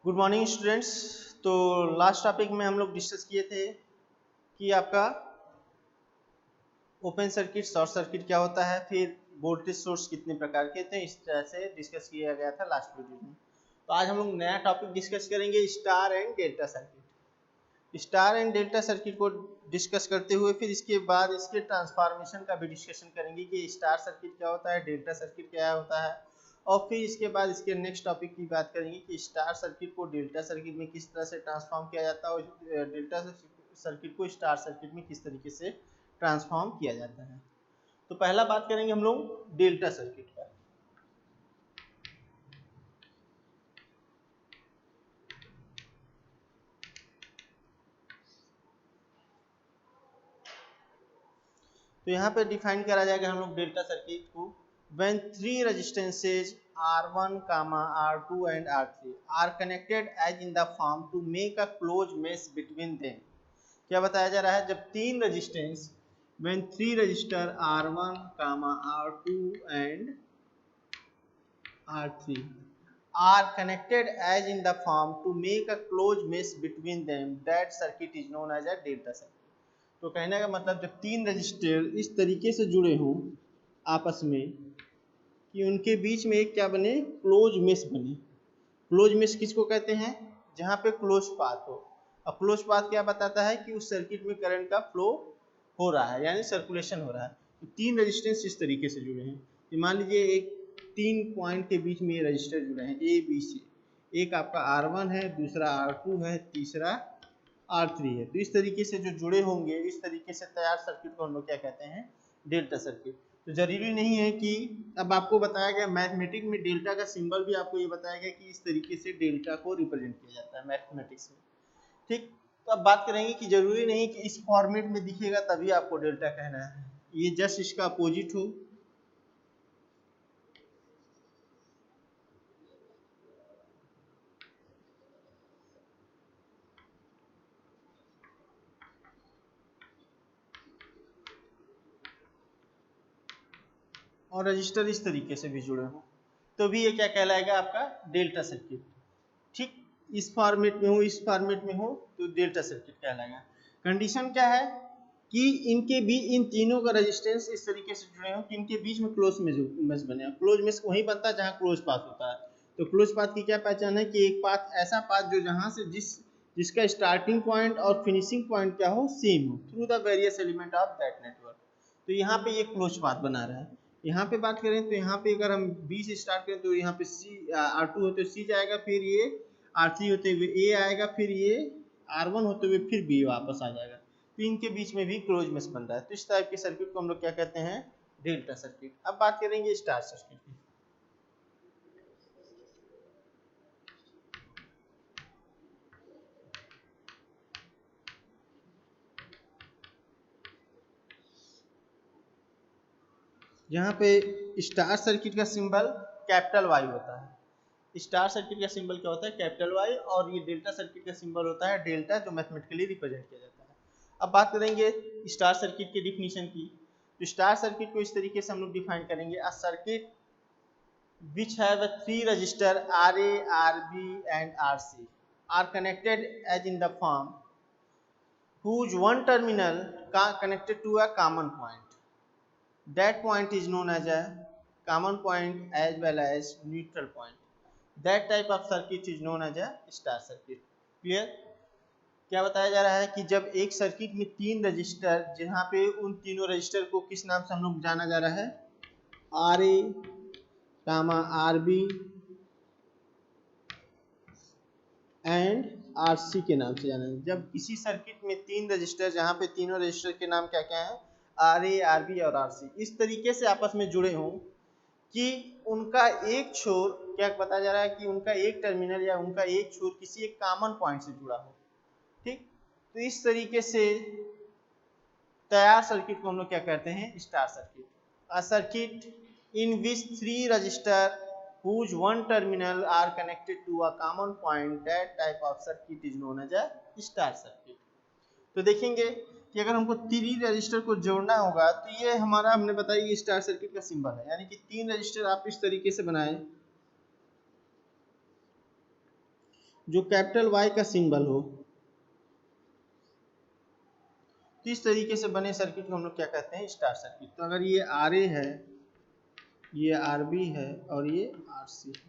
Good morning students. तो last topic में हम लोग डिस्कस किए थे कि आपका ओपन सर्किट, शॉर्ट सर्किट क्या होता है, फिर वोल्टेज सोर्स कितने प्रकार के थे, इस तरह से डिस्कस किया गया था लास्ट वीडियो में। तो आज हम लोग नया टॉपिक डिस्कस करेंगे, star and delta circuit. Star and delta circuit को डिस्कस करते हुए फिर इसके बाद इसके ट्रांसफॉर्मेशन का भी डिस्कशन करेंगे कि स्टार सर्किट क्या होता है, डेल्टा सर्किट क्या होता है, और फिर इसके बाद इसके नेक्स्ट टॉपिक की बात करेंगे कि स्टार सर्किट को डेल्टा सर्किट में किस तरह से ट्रांसफॉर्म किया जाता है और डेल्टा सर्किट को स्टार सर्किट में किस तरीके से ट्रांसफॉर्म किया जाता है। तो पहला बात करेंगे हम लोग डेल्टा सर्किट का। तो यहाँ पे डिफाइन करा जाएगा हम लोग डेल्टा सर्किट को, when three resistances R1, R2 and R3 are connected as in the form to make a closed mesh between them। क्या बताया जा रहा है, जब तीन resistance when three resistor R1, R2 and R3 are connected as in the form to make a closed mesh between them, that circuit is known as a delta circuit। तो कहने का मतलब जब तीन रजिस्टर इस तरीके से जुड़े हों आपस में कि उनके बीच में एक क्या बने, क्लोज मेश बने। क्लोज मेश किसको कहते हैं, जहाँ पे क्लोज पाथ हो। अब क्लोज पाथ क्या बताता है कि उस सर्किट में करंट का फ्लो हो रहा है, यानी सर्कुलेशन हो रहा है। तो तीन रेजिस्टेंस इस तरीके से जुड़े हैं। तो मान लीजिए एक तीन पॉइंट के बीच में ये रजिस्टर जुड़े हैं ए बी सी, एक आपका R1 है, दूसरा R2 है, तीसरा R3 है। तो इस तरीके से जो जुड़े होंगे, इस तरीके से तैयार सर्किट को हम लोग क्या कहते हैं, डेल्टा सर्किट। तो जरूरी नहीं है कि, अब आपको बताया गया मैथमेटिक्स में डेल्टा का सिंबल भी आपको ये बताया गया कि इस तरीके से डेल्टा को रिप्रेजेंट किया जाता है मैथमेटिक्स में। ठीक, तो अब बात करेंगे कि जरूरी नहीं कि इस फॉर्मेट में दिखेगा तभी आपको डेल्टा कहना है, ये जस्ट इसका अपोजिट हो। और रजिस्टर इस तरीके से भी जुड़े हो तो भी ये क्या कहलाएगा, आपका डेल्टा सर्किट। ठीक, इस फॉर्मेट में हो, इस फॉर्मेट में हो तो डेल्टा सर्किट कहलाएगा। कंडीशन क्या है कि इनके भी इन तीनों का रेजिस्टेंस इस तरीके से जुड़े हो कि इनके बीच में क्लोज मेश बने। क्लोज मेश वहीं बनता है जहाँ क्लोज पाथ होता है। तो क्लोज पाथ की क्या पहचान है कि एक पाथ, ऐसा पाथ जो जहाँ से जिसका स्टार्टिंग पॉइंट और फिनिशिंग पॉइंट क्या हो, सेम हो through the various element of that network. तो यहाँ पे ये क्लोज पाथ बना रहा है। यहाँ पे बात करें तो यहाँ पे अगर हम बी से स्टार्ट करें तो यहाँ पे R2 होते हुए सी जाएगा, फिर ये R3 होते हुए ए आएगा, फिर ये R1 होते हुए फिर बी वापस आ जाएगा। तो इनके बीच में भी क्लोज मेश बन रहा है। तो इस टाइप के सर्किट को हम लोग क्या कहते हैं, डेल्टा सर्किट। अब बात करेंगे स्टार सर्किट की। यहाँ पे स्टार सर्किट का सिंबल कैपिटल वाई होता है। स्टार सर्किट का सिंबल क्या होता है, कैपिटल वाई, और ये डेल्टा सर्किट का सिंबल होता है डेल्टा, जो मैथमेटिकली रिप्रेजेंट किया जाता है। अब बात करेंगे स्टार सर्किट की डिफिनीशन की। तो स्टार सर्किट को इस तरीके से हम लोग डिफाइन करेंगे, a circuit which have a three resistor RA, RB and RC are connected as in the form whose one terminal connected to a common point. That point is known as a common point as well as neutral point. That type of circuit is known as a star circuit. Clear? क्या बताया जा रहा है कि जब एक circuit में तीन रजिस्टर, जहाँ पे उन तीनों रजिस्टर को किस नाम से हम लोग जाना जा रहा है, RA, RB एंड RC के नाम से जाना है। जब किसी सर्किट में तीन रजिस्टर, जहाँ पे तीनों रजिस्टर के नाम क्या क्या है, RA, RB और RC, इस तरीके से आपस में जुड़े हों कि उनका एक छोर, क्या बताया जा रहा है कि उनका एक टर्मिनल या उनका एक छोर किसी एक कॉमन पॉइंट से जुड़ा हो। ठीक, तो इस तरीके से तैयार सर्किट को हम लोग क्या कहते हैं, star circuit. A circuit in which three register whose one terminal are connected to a common point, that type of circuit is known as a star circuit। तो देखेंगे कि अगर हमको तीन रजिस्टर को जोड़ना होगा तो ये हमारा, हमने बताया ये स्टार सर्किट का सिंबल है, यानी कि तीन रजिस्टर आप इस तरीके से बनाएं, जो कैपिटल वाई का सिंबल हो, तो इस तरीके से बने सर्किट को हम लोग क्या कहते हैं, स्टार सर्किट। तो अगर ये आर ए है, ये आर बी है और ये आर सी है,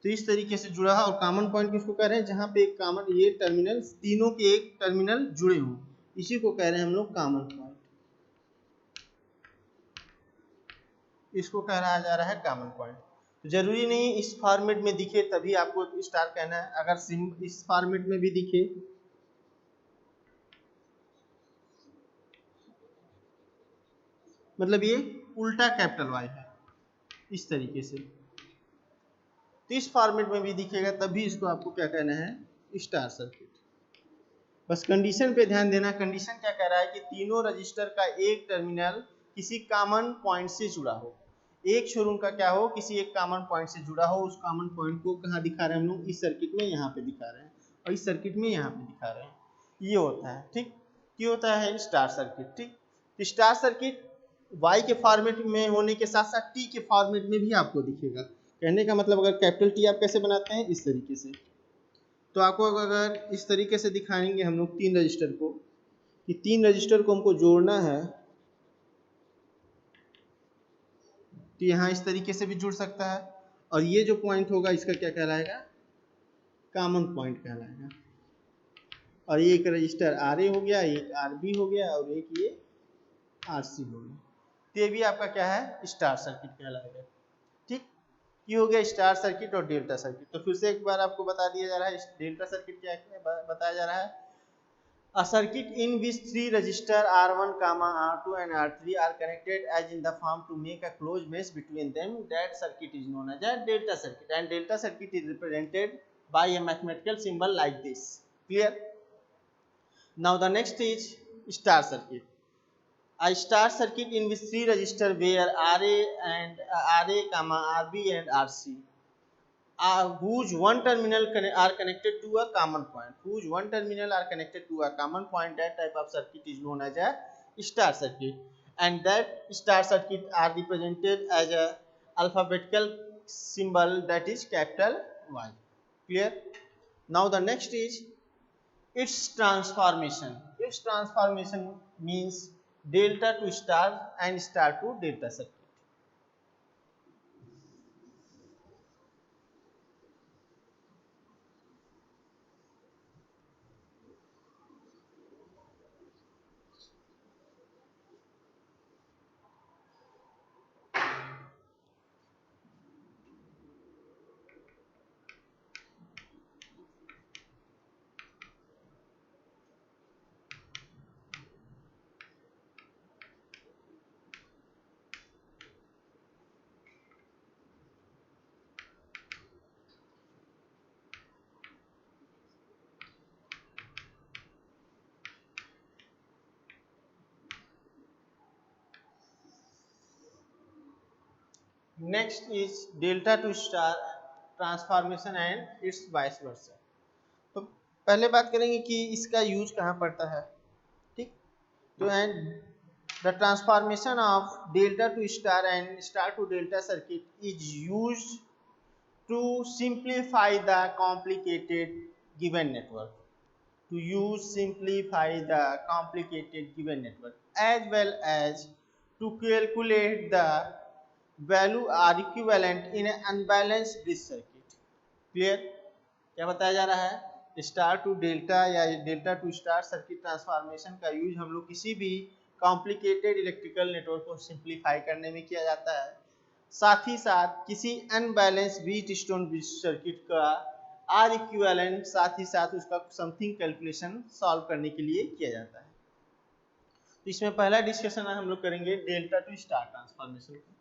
तो इस तरीके से जुड़ा है। और कॉमन पॉइंट किसको कह रहे हैं, जहां पे एक कॉमन ये टर्मिनल, तीनों के एक टर्मिनल जुड़े हों, इसी को कह रहे हैं हम लोग कॉमन पॉइंट। इसको कहा जा रहा है कॉमन पॉइंट। तो जरूरी नहीं इस फॉर्मेट में दिखे तभी आपको स्टार कहना है, अगर सिम इस फॉर्मेट में भी दिखे, मतलब ये उल्टा कैपिटल वाई है इस तरीके से, तो इस फॉर्मेट में भी दिखेगा तभी इसको आपको क्या कहना है, स्टार सर्किट। बस कंडीशन पे ध्यान देना। कंडीशन क्या कह रहा है कि तीनों रजिस्टर का एक टर्मिनल किसी कॉमन पॉइंट से जुड़ा हो, एक शोरूम का क्या हो, किसी एक कॉमन पॉइंट से जुड़ा हो। उस कॉमन पॉइंट को कहाँ दिखा रहे हैं हम लोग, इस सर्किट में यहाँ पे दिखा रहे हैं, और इस सर्किट में यहाँ पे दिखा रहे हैं। ये होता है, ठीक, ये होता है स्टार सर्किट। ठीक, तो स्टार सर्किट वाई के फॉर्मेट में होने के साथ साथ टी के फॉर्मेट में भी आपको दिखेगा। कहने का मतलब अगर कैपिटल टी आप कैसे बनाते हैं, इस तरीके से। तो आपको अगर इस तरीके से दिखाएंगे हम लोग तीन रजिस्टर को, कि तीन रजिस्टर को हमको जोड़ना है, तो यहाँ इस तरीके से भी जुड़ सकता है। और ये जो पॉइंट होगा इसका क्या कहलाएगा, कॉमन पॉइंट कहलाएगा। और ये एक रजिस्टर आर ए हो गया, एक आर बी हो गया और एक ये आर सी हो गया, तो ये भी आपका क्या है, स्टार सर्किट कहलाएगा। ठीक, ये हो गया स्टार सर्किट और डेल्टा सर्किट। तो फिर से एक बार आपको बता दिया जा रहा है डेल्टा सर्किट क्या है, बताया जा रहा है। A circuit in which three resistors R1, R2 and R3 are connected as in the form to make a closed mesh between them, that circuit is known as a delta circuit, and delta circuit is represented by a mathematical symbol like this. Clear? Now the next is star circuit. A star circuit in which three resistors where RB and RC whose one terminal are connected to a common point, that type of circuit is known as a star circuit, and that star circuit are represented as a alphabetical symbol, that is capital Y. Clear? Now the next is its transformation. Its transformation means delta to star and star to delta circuit. Next is delta to star transformation and it's vice versa. तो पहले बात करेंगे कि इसका use कहाँ पड़ता है। ठीक, तो and the transformation of delta to star and star to delta circuit is used to simplify the complicated given network, as well as to calculate the value are equivalent in an unbalanced disk circuit. Clear? क्या बताया जा रहा है, star to delta या delta to star circuit transformation का use हम लोग किसी भी कॉम्प्लिकेटेड इलेक्ट्रिकल नेटवर्क को सिंप्लीफाई करने में किया जाता है, साथ ही साथ किसी अनबैलेंस व्हीट स्टोन सर्किट का आर इक्विवेलेंट, साथ ही साथ उसका समथिंग कैलकुलेशन सॉल्व करने के लिए किया जाता है। तो इसमें पहला डिस्कशन हम लोग करेंगे डेल्टा टू स्टार ट्रांसफॉर्मेशन का।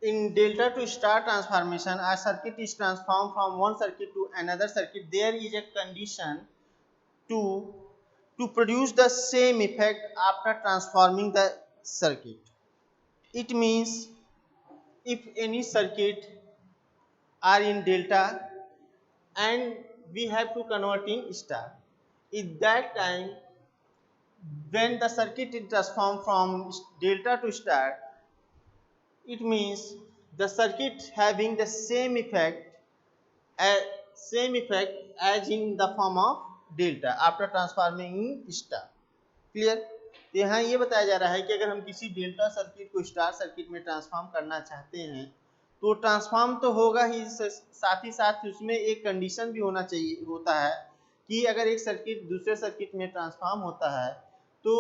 in delta to star transformation, a circuit is transformed from one circuit to another circuit. There is a condition to produce the same effect after transforming the circuit. It means if any circuit are in delta and we have to convert in star, at that time when the circuit is transformed from delta to star, it means the circuit having the same effect as in the form of delta after transforming in star. Clear? तो यहाँ ये बताया जा रहा है कि अगर हम किसी डेल्टा सर्किट को स्टार सर्किट में ट्रांसफॉर्म करना चाहते हैं तो ट्रांसफॉर्म तो होगा ही, साथ ही साथ उसमें एक कंडीशन भी होता है कि अगर एक सर्किट दूसरे सर्किट में ट्रांसफॉर्म होता है तो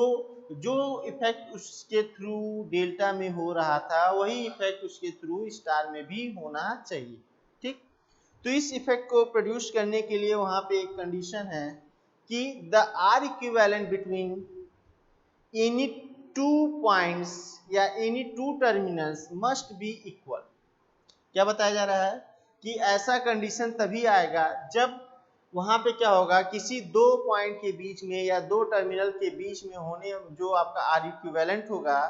जो इफेक्ट उसके थ्रू डेल्टा में हो रहा था वही इफेक्ट उसके थ्रू स्टार में भी होना चाहिए। ठीक, तो इस इफेक्ट को प्रोड्यूस करने के लिए वहां पे एक कंडीशन है कि the R equivalent between any two points या any two terminals must be equal. क्या बताया जा रहा है कि ऐसा कंडीशन तभी आएगा जब वहां पे क्या होगा, किसी दो पॉइंट के बीच में या दो टर्मिनल के बीच में होने जो आपका आर इक्विवेलेंट होगा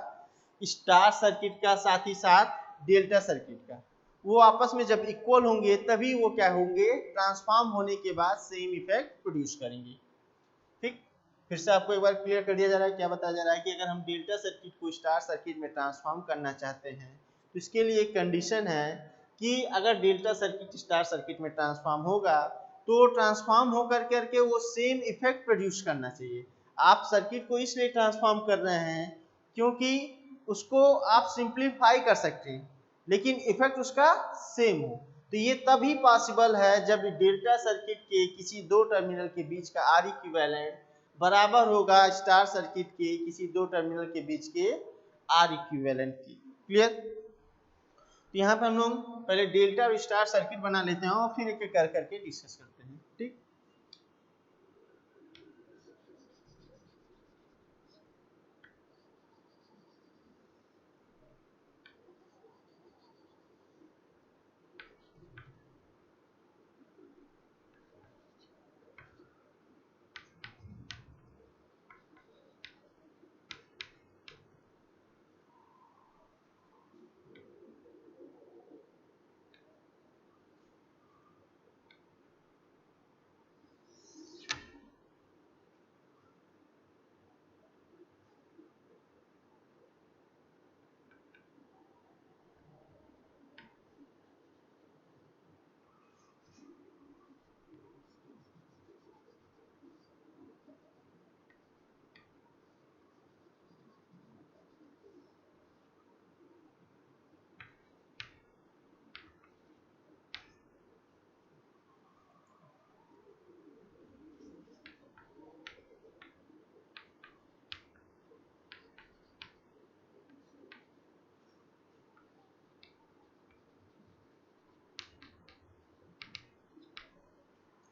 स्टार सर्किट का साथ ही साथ डेल्टा सर्किट का, वो आपस में जब इक्वल होंगे तभी वो क्या होंगे, ट्रांसफॉर्म होने के बाद सेम इफेक्ट प्रोड्यूस करेंगे। ठीक, फिर से आपको एक बार क्लियर कर दिया जा रहा है। क्या बताया जा रहा है कि अगर हम डेल्टा सर्किट को स्टार सर्किट में ट्रांसफॉर्म करना चाहते हैं तो इसके लिए एक कंडीशन है कि अगर डेल्टा सर्किट स्टार सर्किट में ट्रांसफॉर्म होगा तो ट्रांसफॉर्म होकर करके वो सेम इफेक्ट प्रोड्यूस करना चाहिए। आप सर्किट को इसलिए ट्रांसफॉर्म कर रहे हैं क्योंकि उसको आप सिंप्लीफाई कर सकते हैं लेकिन इफेक्ट उसका सेम हो। तो ये तभी पॉसिबल है जब डेल्टा सर्किट के किसी दो टर्मिनल के बीच का आर इक्विवेलेंट बराबर होगा स्टार सर्किट के किसी दो टर्मिनल के बीच के आर इक्विवेलेंट की। क्लियर? तो यहाँ पे हम लोग पहले डेल्टा और स्टार सर्किट बना लेते हैं और फिर एक एक कर करके डिस्कस करते हैं। ठीक,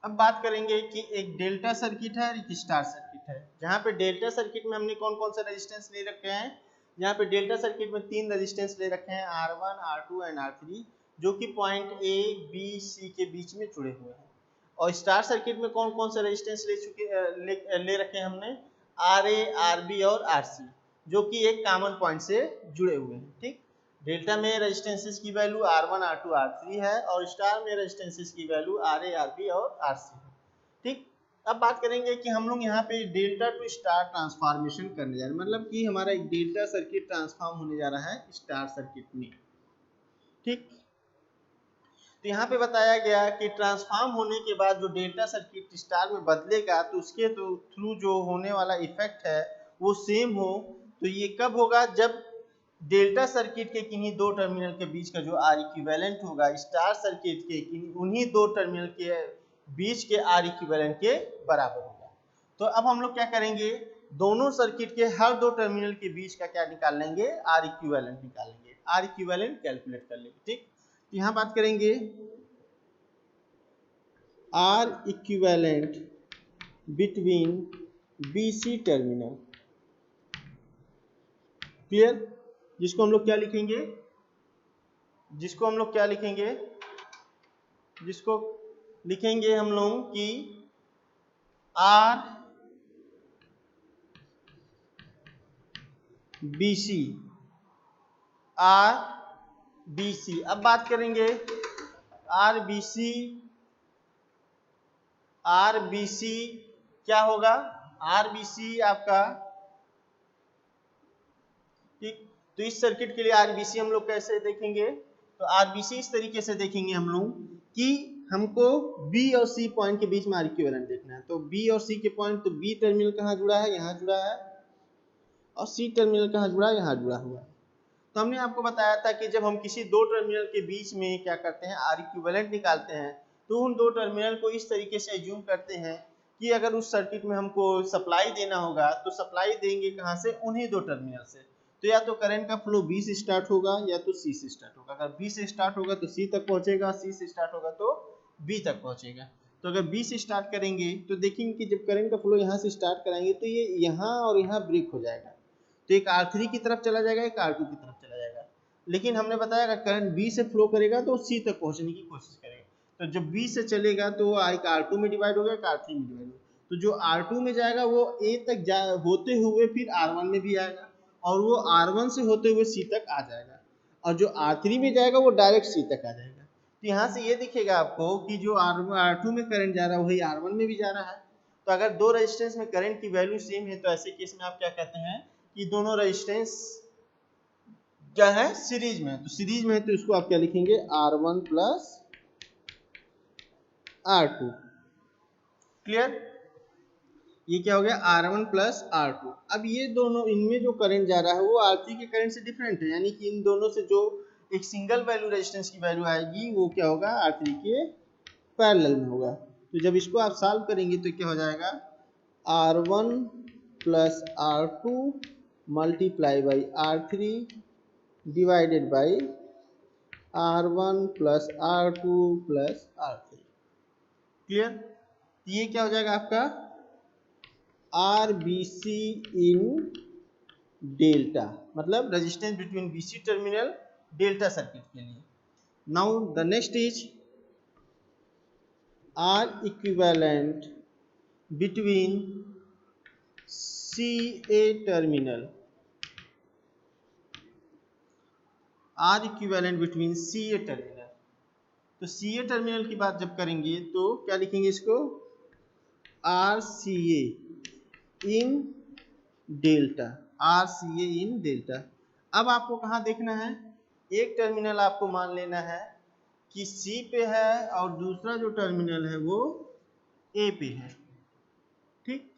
अब बात करेंगे कि एक डेल्टा सर्किट है और एक स्टार सर्किट है। जहाँ पे डेल्टा सर्किट में हमने कौन कौन से रेजिस्टेंस ले रखे हैं, यहाँ पे डेल्टा सर्किट में तीन रेजिस्टेंस ले रखे हैं R1, R2 एंड R3 जो कि पॉइंट A, B, C के बीच में जुड़े हुए हैं। और स्टार सर्किट में कौन कौन से रेजिस्टेंस ले रखे हैं हमने, RA, RB और RC जो कि एक कॉमन पॉइंट से जुड़े हुए हैं। ठीक, डेल्टा में रेजिस्टेंसेस की वैल्यू R1, R2, R3 है और स्टार में रेजिस्टेंसेस की वैल्यू RA, RB और RC है। ठीक, अब बात करेंगे कि हम लोग यहाँ पे डेल्टा टू स्टार ट्रांसफॉर्मेशन करने जा रहे हैं, मतलब कि हमारा एक डेल्टा सर्किट ट्रांसफॉर्म होने जा रहा है स्टार सर्किट में। ठीक, तो यहाँ पे बताया गया कि ट्रांसफॉर्म होने के बाद जो डेल्टा सर्किट स्टार में बदलेगा तो उसके थ्रू जो होने वाला इफेक्ट है वो सेम हो। तो ये कब होगा, जब डेल्टा सर्किट के किन्हीं दो टर्मिनल के बीच का जो आर इक्विवेलेंट होगा स्टार सर्किट के उन्हीं दो टर्मिनल के बीच के आर इक्विवेलेंट के बराबर होगा। तो अब हम लोग क्या करेंगे, दोनों सर्किट के हर दो टर्मिनल के बीच का क्या निकाल लेंगे, आर इक्विवेलेंट निकालेंगे, आर इक्विवेलेंट कैलकुलेट कर लेंगे। ठीक, तो यहाँ बात करेंगे R equivalent between BC terminal. Clear? जिसको हम लोग क्या लिखेंगे, जिसको हम लोग क्या लिखेंगे, जिसको लिखेंगे हम लोग कि R B C, R B C. अब बात करेंगे R B C, R B C क्या होगा, आर बी सी आपका, ठीक। तो इस सर्किट के लिए आरबीसी हम लोग कैसे देखेंगे, तो आरबीसी इस तरीके से देखेंगे हम लोग कि हमको बी और सी पॉइंट के बीच में आर इक्विवेलेंट देखना है। तो बी और सी के पॉइंट, तो बी टर्मिनल कहाँ जुड़ा है, यहाँ जुड़ा है, और सी टर्मिनल कहाँ जुड़ा है, यहाँ जुड़ा हुआ है। तो हमने आपको बताया था कि जब हम किसी दो टर्मिनल के बीच में क्या करते हैं, आर इक्विवेलेंट निकालते हैं, तो उन दो टर्मिनल को इस तरीके से एज्यूम करते हैं कि अगर उस सर्किट में हमको सप्लाई देना होगा तो सप्लाई देंगे कहाँ से, उन्हीं दो टर्मिनल से। तो या तो करंट का फ्लो बी से स्टार्ट होगा या तो सी से स्टार्ट होगा। अगर बी से स्टार्ट होगा तो सी तक पहुंचेगा, सी से स्टार्ट होगा तो बी तक पहुंचेगा। तो अगर बी से स्टार्ट करेंगे तो देखेंगे कि जब करंट का फ्लो यहाँ से स्टार्ट कराएंगे तो ये यहाँ और यहाँ ब्रेक हो जाएगा, तो एक R3 की तरफ चला जाएगा, एक R2 की तरफ चला जाएगा। लेकिन हमने बताया अगर करंट बी से फ्लो करेगा तो सी तक पहुंचने की कोशिश करेगा। तो जब बी से चलेगा तो एक R2 में डिवाइड होगा, एक R3 में डिवाइड होगा। तो जो R2 में जाएगा वो A तक होते हुए फिर R1 में भी आएगा, और वो R1 से होते हुए C तक आ जाएगा, और जो R3 में जाएगा वो डायरेक्ट C तक आ जाएगा। तो यहाँ से ये दिखेगा आपको कि जो R2 में करंट जा रहा है वही R1 में भी जा रहा है। तो अगर दो रेजिस्टेंस में करंट की वैल्यू सेम है तो ऐसे केस में आप क्या कहते हैं कि दोनों रेजिस्टेंस क्या है, सीरीज में है। तो सीरीज में है तो इसको आप क्या लिखेंगे, R1 प्लस R2। क्लियर, ये क्या हो गया, R1 प्लस R2। अब ये दोनों, इनमें जो करंट जा रहा है वो R3 के करंट से डिफरेंट है, यानी कि इन दोनों से जो एक सिंगल वैल्यू रेजिस्टेंस की वैल्यू आएगी वो क्या होगा, R3 के पैरेलल में होगा। तो जब इसको आप सॉल्व करेंगे तो क्या हो जाएगा, R1 plus R2 multiply by R3 divided by R1 plus R2 plus R3। Clear, ये क्या हो जाएगा आपका RBC इन डेल्टा, मतलब resistance between BC terminal delta circuit के लिए। Now the next is R equivalent between CA terminal, R equivalent between CA terminal. तो CA terminal की बात जब करेंगे तो क्या लिखेंगे इसको, RCA in delta, RCA in delta. अब आपको कहाँ देखना है, एक टर्मिनल आपको मान लेना है कि C पे है और दूसरा जो टर्मिनल है वो A पे है, ठीक।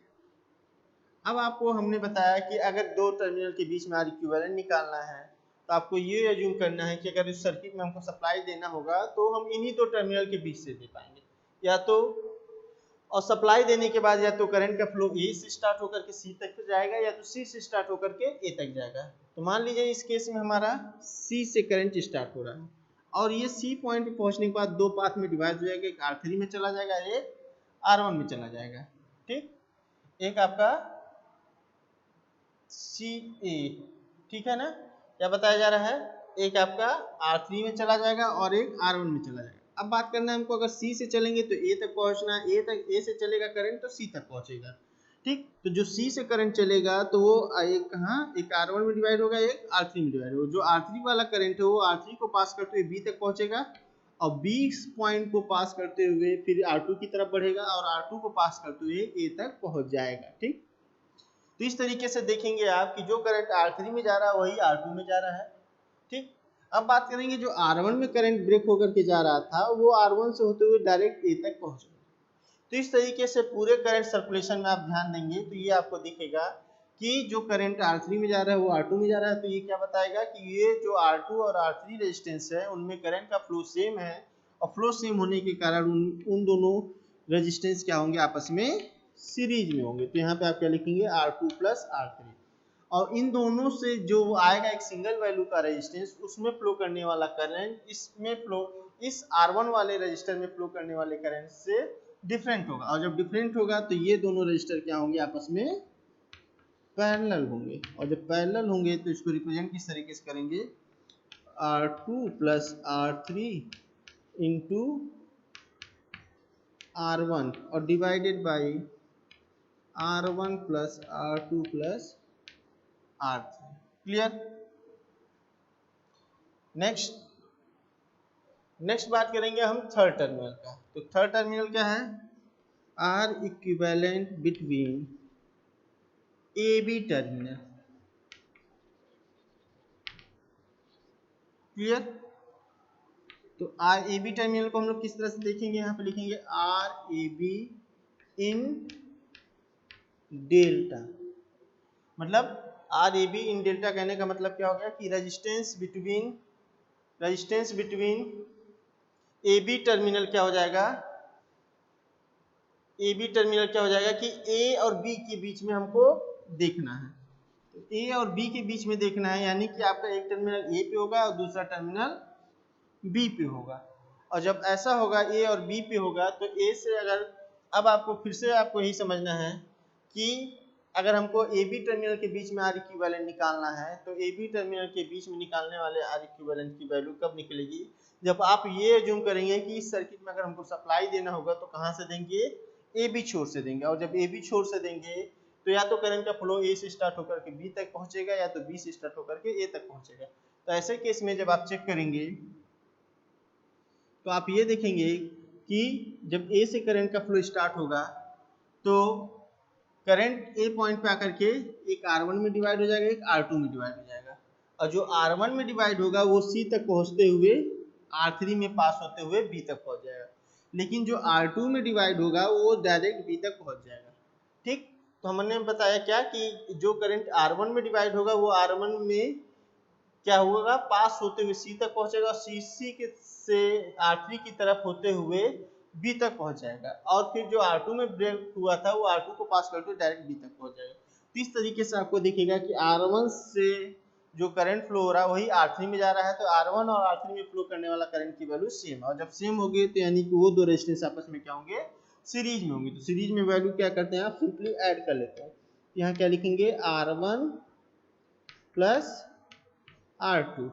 अब आपको हमने बताया कि अगर दो टर्मिनल के बीच में आर इक्विवेलेंट निकालना है तो आपको ये एज्यूम करना है कि अगर इस सर्किट में हमको सप्लाई देना होगा तो हम इन्हीं दो टर्मिनल के बीच से दे पाएंगे, या तो, और सप्लाई देने के बाद या तो करंट का फ्लो ए से स्टार्ट होकर के सी तक जाएगा या तो सी से स्टार्ट होकर के ए तक जाएगा। तो मान लीजिए इस केस में हमारा सी से करंट स्टार्ट हो रहा है और ये सी पॉइंट पे पहुंचने के बाद दो पाथ में डिवाइड हो जाएगा, एक R3 में चला जाएगा, एक R1 में चला जाएगा, ठीक। एक आपका सी ए, ठीक है ना, क्या बताया जा रहा है, एक आपका R3 में चला जाएगा और एक R1 में चला जाएगा। अब बात करना है हमको, अगर C से चलेंगे तो A तक पहुंचना है, A से चलेगा करंट तो C तक पहुंचेगा, ठीक। तो जो C से करंट चलेगा तो वो एक कहाँ, एक R1 में डिवाइड होगा, एक R3 में डिवाइड होगा। जो R3 वाला करंट है वो R3 को पास करते हुए B तक पहुंचेगा और B पॉइंट को पास करते हुए फिर R2 की तरफ बढ़ेगा और R2 को पास करते हुए A तक पहुंच जाएगा, ठीक। तो इस तरीके से देखेंगे आप कि जो करंट R3 में जा रहा है वही R2 में जा रहा है, ठीक। अब बात करेंगे जो R1 में करंट ब्रेक होकर के जा रहा था वो R1 से होते हुए डायरेक्ट A तक पहुंच गया। तो इस तरीके से पूरे करंट सर्कुलेशन में आप ध्यान देंगे तो ये आपको दिखेगा कि जो करंट R3 में जा रहा है वो R2 में जा रहा है। तो ये क्या बताएगा कि ये जो R2 और R3 रेजिस्टेंस है उनमें करंट का फ्लो सेम है, और फ्लो सेम होने के कारण उन दोनों रेजिस्टेंस क्या होंगे, आपस में सीरीज में होंगे। तो यहाँ पे आप क्या लिखेंगे, R2 प्लस R3, और इन दोनों से जो आएगा एक सिंगल वैल्यू का रेजिस्टेंस, उसमें फ्लो करने वाला करंट इसमें फ्लो, इस R1 वाले रजिस्टर में फ्लो करने वाले करंट से डिफरेंट होगा, और जब डिफरेंट होगा तो ये दोनों रजिस्टर क्या होंगे, आपस में पैरेलल होंगे। और जब पैरेलल होंगे तो इसको रिप्रेजेंट किस तरीके से करेंगे, R2 plus R3 into R1 और divided by R1 plus R2 plus R3। Clear. Next बात करेंगे हम थर्ड टर्मिनल का। तो थर्ड टर्मिनल क्या है? R equivalent between A B terminal. Clear. तो आर ए बी टर्मिनल को हम लोग किस तरह से देखेंगे? यहाँ पे लिखेंगे R A B in delta. मतलब R A B in delta कहने का मतलब क्या हो गया कि resistance between A B terminal क्या हो जाएगा? ए बी टर्मिनल क्या हो जाएगा कि ए और बी के बीच में हमको देखना है। तो ए और बी के बीच में देखना है, यानी कि आपका एक टर्मिनल ए पे होगा और दूसरा टर्मिनल बी पे होगा। और जब ऐसा होगा ए और बी पे होगा तो ए से अगर, अब आपको फिर से आपको यही समझना है कि अगर हमको ए बी टर्मिनल के बीच में आर इक्विवेलेंट निकालना है तो ए बी टर्मिनल के बीच में निकालने वाले आर इक्विवेलेंट की वैल्यू कब निकलेगी? जब आप ये एज्यूम करेंगे कि इस सर्किट में अगर हमको सप्लाई देना होगा तो कहाँ से देंगे? ए बी छोर से देंगे। और जब ए बी छोर से देंगे तो या तो करंट का फ्लो ए से स्टार्ट होकर के बी तक पहुंचेगा या तो बी से स्टार्ट होकर के ए तक पहुंचेगा। तो ऐसे केस में जब आप चेक करेंगे तो आप ये देखेंगे कि जब ए से करंट का फ्लो स्टार्ट होगा तो करंट ए पॉइंट पे आकर के एक R1 में डिवाइड हो जाएगा, एक R2 में डिवाइड हो जाएगा। और जो R1 में डिवाइड होगा वो C तक पहुंचते हुए R3 में पास होते हुए B तक पहुंच जाएगा। लेकिन जो R2 में डिवाइड होगा वो डायरेक्ट B तक पहुंच जाएगा। ठीक। तो हमने बताया क्या कि जो करंट R1 में डिवाइड होगा वो R1 में क्या होगा? पास होते हुए C तक पहुंचेगा, C के से R3 की तरफ होते हुए B तक पहुंच जाएगा। और फिर जो R2 में ब्रेक हुआ था वो R2 को पास करते हुए डायरेक्ट B तक पहुंच जाएगा। तो इस तरीके से आपको दिखेगा कि R1 से जो करंट फ्लो हो रहा है वही R3 में जा रहा है। तो R1 और R3 में फ्लो करने वाला करंट की वैल्यू सेम है। और जब सेम होगी तो यानी कि वो दो रेजिस्टेंस आपस में क्या होंगे? सीरीज में होंगे। तो सीरीज में वैल्यू क्या करते हैं? आप सिंपली ऐड कर लेते हैं। यहाँ क्या लिखेंगे? R1 plus R2।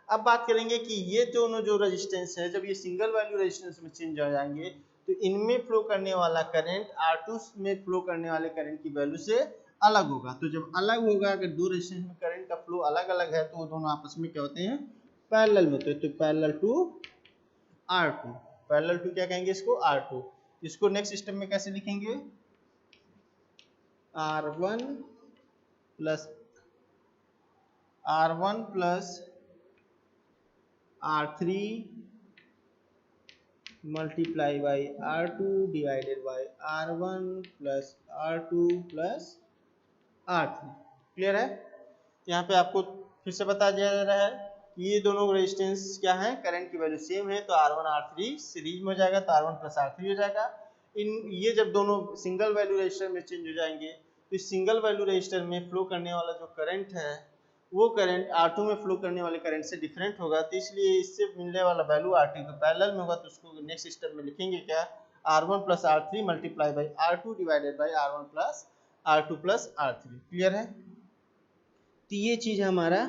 अब बात करेंगे कि ये दोनों जो रेजिस्टेंस है जब ये सिंगल वैल्यू रेजिस्टेंस में चेंज हो जाएंगे तो इनमें फ्लो करने वाला करंट R2 में फ्लो करने वाले करंट की वैल्यू से अलग होगा। तो जब अलग होगा, अगर दो रेजिस्टेंस में करंट का फ्लो अलग अलग है तो वो दोनों आपस में क्या होते हैं? पैरेलल में होते हैं। तो parallel to R2। Parallel to क्या कहेंगे इसको? R2। इसको नेक्स्ट स्टेप में कैसे लिखेंगे? R1 plus R3 multiply by R2 divided by R1 plus R2 plus R3। Clear है? यहाँ पे आपको फिर से बता दिया जा रहा है कि ये दोनों रेजिस्टेंस क्या है? करंट की वैल्यू सेम है। तो R1 R3 सीरीज में हो जाएगा तो R1 प्लस R3 हो जाएगा। ये जब दोनों सिंगल वैल्यू रजिस्टर में चेंज हो जाएंगे तो इस सिंगल वैल्यू रजिस्टर में फ्लो करने वाला जो करंट है वो करंट R2 में फ्लो करने वाले करंट से डिफरेंट होगा। तो इसलिए इससे मिलने वाला वैल्यू R2 के पैरेलल में होगा। तो उसको नेक्स्ट स्टेप में लिखेंगे क्या? R1 plus R3 multiply by R2 divided by R1 plus R2 plus R3। Clear है? तो ये चीज हमारा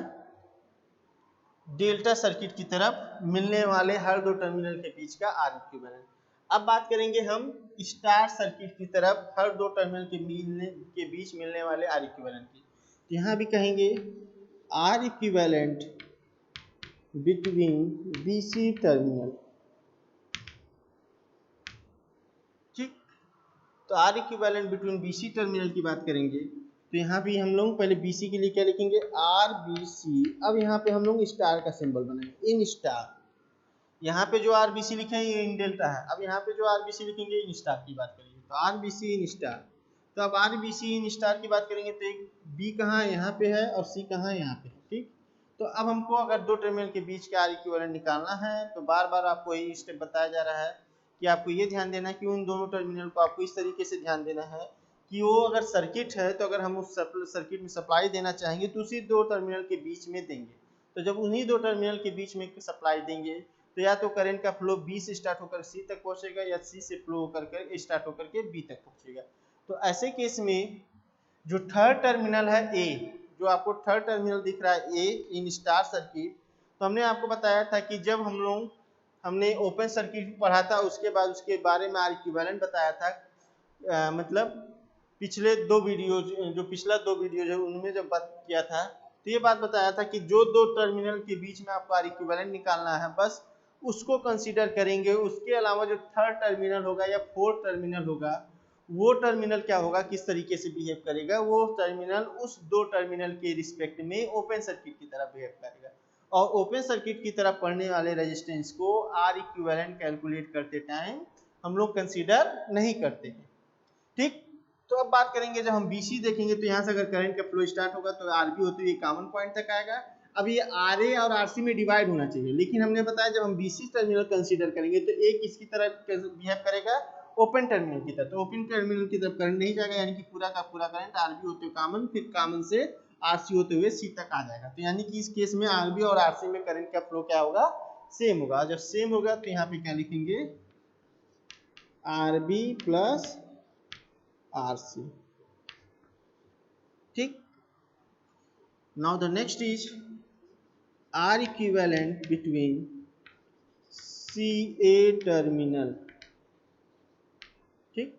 डेल्टा सर्किट की तरफ मिलने वाले हर दो टर्मिनल के बीच का आर इक्विवेलेंट। अब बात करेंगे हम स्टार सर्किट की तरफ हर दो टर्मिनल के बीच मिलने वाले आर इक्विवेलेंट की। तो यहाँ भी कहेंगे R equivalent between BC terminal. ठीक। तो R equivalent between BC terminal की बात करेंगे तो यहाँ भी हम लोग पहले BC के लिए क्या लिखेंगे? RBC। अब यहाँ पे हम लोग स्टार का सिंबल बनाएंगे, इन स्टार। यहाँ पे जो RBC लिखे हैं ये इन डेल्टा है। अब यहाँ पे जो RBC लिखेंगे इन स्टार की बात करेंगे तो RBC इन स्टार। तो अब RBC इन स्टार की बात करेंगे तो एक B कहाँ है? यहाँ पे है। और C कहाँ है? यहाँ पे है। ठीक। तो अब हमको अगर दो टर्मिनल के बीच का आर इक्विवेलेंट निकालना है तो बार बार आपको यही स्टेप बताया जा रहा है कि आपको ये ध्यान देना है कि उन दोनों टर्मिनल को आपको इस तरीके से ध्यान देना है कि वो अगर सर्किट है तो अगर हम उस सर्किट में सप्लाई देना चाहेंगे तो उसी दो टर्मिनल के बीच में देंगे। तो जब उन्हीं दो टर्मिनल के बीच में सप्लाई देंगे तो या तो करंट का फ्लो B से स्टार्ट होकर C तक पहुंचेगा या C से फ्लो होकर स्टार्ट होकर के B तक पहुंचेगा। तो ऐसे केस में जो थर्ड टर्मिनल है A, जो आपको थर्ड टर्मिनल दिख रहा है A इन स्टार सर्किट, तो हमने आपको बताया था कि जब हमने ओपन सर्किट पढ़ा था, उसके बाद उसके बारे में आर इक्विवेलेंट बताया था। मतलब पिछले दो वीडियो, जो पिछला दो वीडियो है उनमें जब बात किया था, तो ये बात बताया था कि जो दो टर्मिनल के बीच में आपको आर इक्विवेलेंट निकालना है, बस उसको कंसीडर करेंगे। उसके अलावा जो थर्ड टर्मिनल होगा या फोर्थ टर्मिनल होगा, वो टर्मिनल क्या होगा, किस तरीके से बिहेव करेगा, वो टर्मिनल उस दो टर्मिनल के रिस्पेक्ट में ओपन सर्किट की तरह बिहेव करेगा। और ओपन सर्किट की तरफ पढ़ने वाले रेजिस्टेंस को आर इक्विवेलेंट कैलकुलेट करते टाइम हम लोग कंसीडर नहीं करते हैं। ठीक, तो अब बात करेंगे, जब हम बीसी देखेंगे तो यहाँ से अगर करंट का फ्लो स्टार्ट होगा तो आरबी होते हुए कॉमन पॉइंट तक आएगा। अब ये आरए और आरसी में डिवाइड होना चाहिए, लेकिन हमने बताया जब हम बीसी टर्मिनल कंसीडर करेंगे तो एक किसकी तरह बिहेव करेगा, ओपन टर्मिनल की तरफ। तो ओपन टर्मिनल की तरफ करंट नहीं जाएगा, यानी कि पूरा का पूरा करंट आरबी होते हुए कॉमन, फिर कॉमन से आरसी होते हुए सी तक आ जाएगा। तो यानी कि इस केस में आरबी और आरसी में करंट का फ्लो क्या होगा, सेम होगा। जब सेम होगा तो यहाँ पे क्या लिखेंगे, आरबी प्लस आरसी। ठीक, now the next is R equivalent between CA terminal। ठीक,